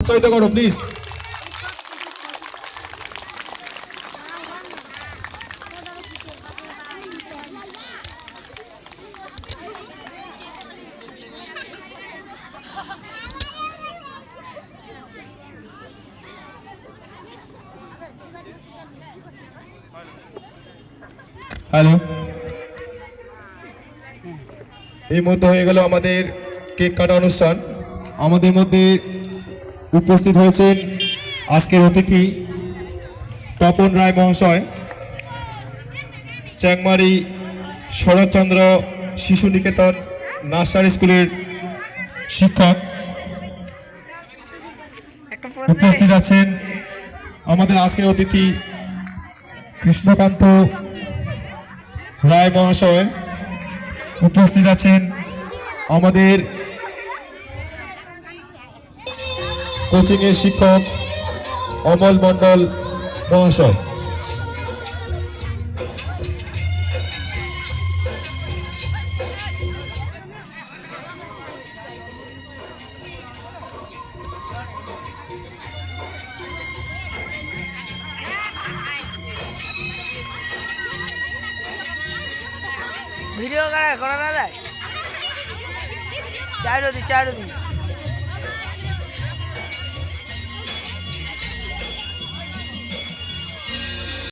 উৎসাহিত করো please. Hello, এই মুহূর্তে হয়ে গেল আমাদের কেক কাটা অনুষ্ঠান। আমাদের মধ্যে উপস্থিত হয়েছেন আজকের অতিথি তপন রায় মহাশয়, চ্যাংমারি শরৎচন্দ্র শিশু নিকেতন নার্সারি স্কুলের শিক্ষক। উপস্থিত আছেন আমাদের আজকের অতিথি কৃষ্ণকান্ত রায় মহাশয়। উপস্থিত আছেন আমাদের কোচিং এর শিক্ষক অমল মণ্ডল মহাশয়। ভিডিও করা না যায় চার দিন